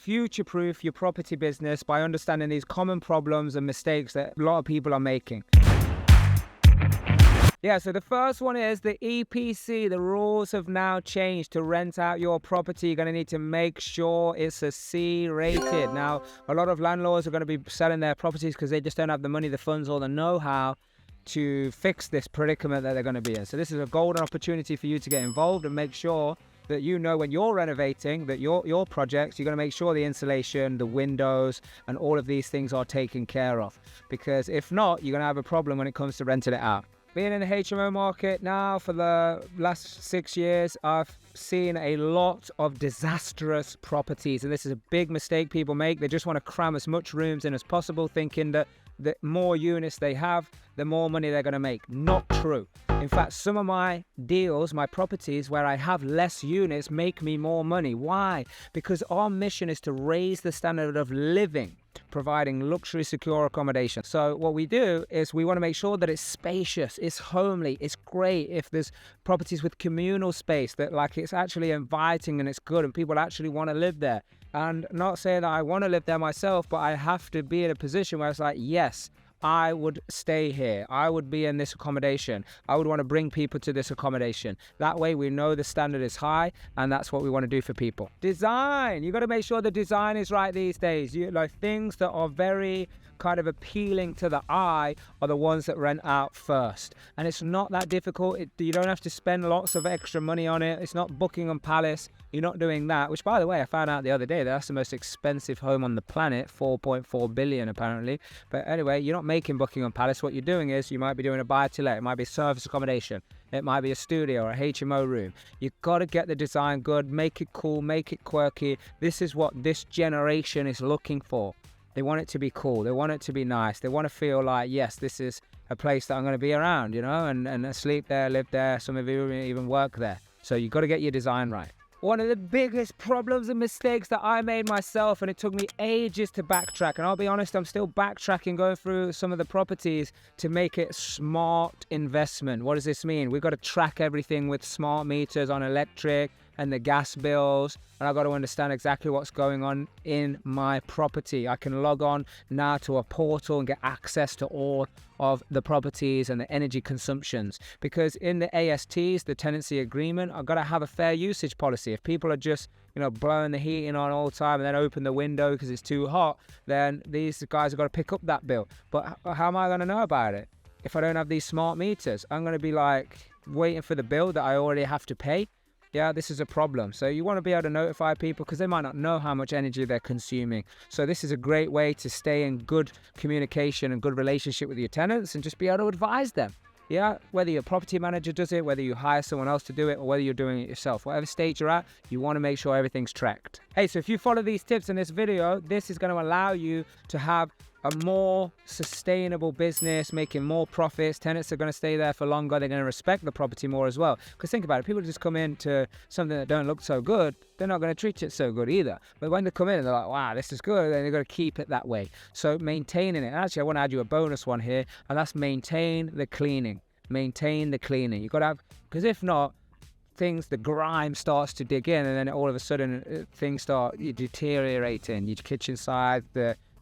future-proof your property business by understanding these common problems and mistakes that a lot of people are making. Yeah, so the first one is the EPC. The rules have now changed. To rent out your property, you're going to need to make sure it's a C rated. Now, a lot of landlords are going to be selling their properties because they just don't have the money, the funds, or the know-how to fix this predicament that they're going to be in. So this is a golden opportunity for you to get involved and make sure that you know when you're renovating that your projects, you're going to make sure the insulation, the windows, and all of these things are taken care of. Because if not, you're going to have a problem when it comes to renting it out. Being in the HMO market now for the last 6 years, I've seen a lot of disastrous properties, and this is a big mistake people make. They just want to cram as much rooms in as possible, thinking that the more units they have, the more money they're going to make. Not true. In fact, some of my deals, my properties where I have less units make me more money. Why? Because our mission is to raise the standard of living, providing luxury, secure accommodation. So what we do is we want to make sure that it's spacious, it's homely, it's great. If there's properties with communal space, that like it's actually inviting and it's good and people actually want to live there. And not saying that I want to live there myself, but I have to be in a position where it's like, yes, I would stay here. I would be in this accommodation. I would want to bring people to this accommodation. That way we know the standard is high, and that's what we want to do for people. Design. You got to make sure the design is right these days. Like things that are very kind of appealing to the eye are the ones that rent out first. And it's not that difficult. You don't have to spend lots of extra money on it. It's not Buckingham Palace. You're not doing that, which by the way, I found out the other day, that's the most expensive home on the planet, 4.4 billion apparently. But anyway, you're not making Buckingham Palace. What you're doing is you might be doing a buy-to-let. It might be service accommodation. It might be a studio or a HMO room. You've got to get the design good, make it cool, make it quirky. This is what this generation is looking for. They want it to be cool. They want it to be nice. They want to feel like, yes, this is a place that I'm going to be around, you know, and sleep there, live there. Some of you even work there. So you've got to get your design right. One of the biggest problems and mistakes that I made myself, and it took me ages to backtrack, and I'll be honest, I'm still backtracking, going through some of the properties to make it smart investment. What does this mean? We've got to track everything with smart meters on electric and the gas bills, and I've got to understand exactly what's going on in my property. I can log on now to a portal and get access to all of the properties and the energy consumptions, because in the ASTs, the tenancy agreement, I've got to have a fair usage policy. If people are just, you know, blowing the heating on all the time and then open the window because it's too hot, then these guys have got to pick up that bill. But how am I going to know about it if I don't have these smart meters? I'm going to be like waiting for the bill that I already have to pay. Yeah, this is a problem. So you want to be able to notify people because they might not know how much energy they're consuming. So this is a great way to stay in good communication and good relationship with your tenants and just be able to advise them. Yeah, whether your property manager does it, whether you hire someone else to do it, or whether you're doing it yourself, whatever stage you're at, you want to make sure everything's tracked. Hey, so if you follow these tips in this video, this is going to allow you to have a more sustainable business, making more profits. Tenants are going to stay there for longer. They're going to respect the property more as well. Because think about it, people just come into something that don't look so good, they're not going to treat it so good either. But when they come in and they're like, wow, this is good, then they've got to keep it that way. So maintaining it. And actually, I want to add you a bonus one here, and that's maintain the cleaning. Maintain the cleaning. You've got to have, because if not, the grime starts to dig in, and then all of a sudden things start deteriorating. Your kitchen side,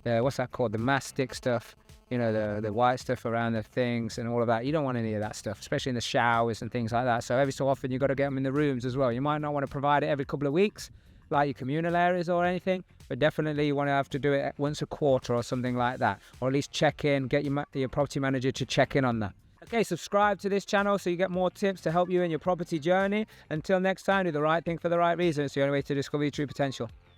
what's that called? The mastic stuff, you know, the white stuff around the things and all of that. You don't want any of that stuff, especially in the showers and things like that. So every so often you've got to get them in the rooms as well. You might not want to provide it every couple of weeks, like your communal areas or anything, but definitely you want to have to do it once a quarter or something like that, or at least check in, get your property manager to check in on that. Okay, subscribe to this channel so you get more tips to help you in your property journey. Until next time, do the right thing for the right reason. It's the only way to discover your true potential.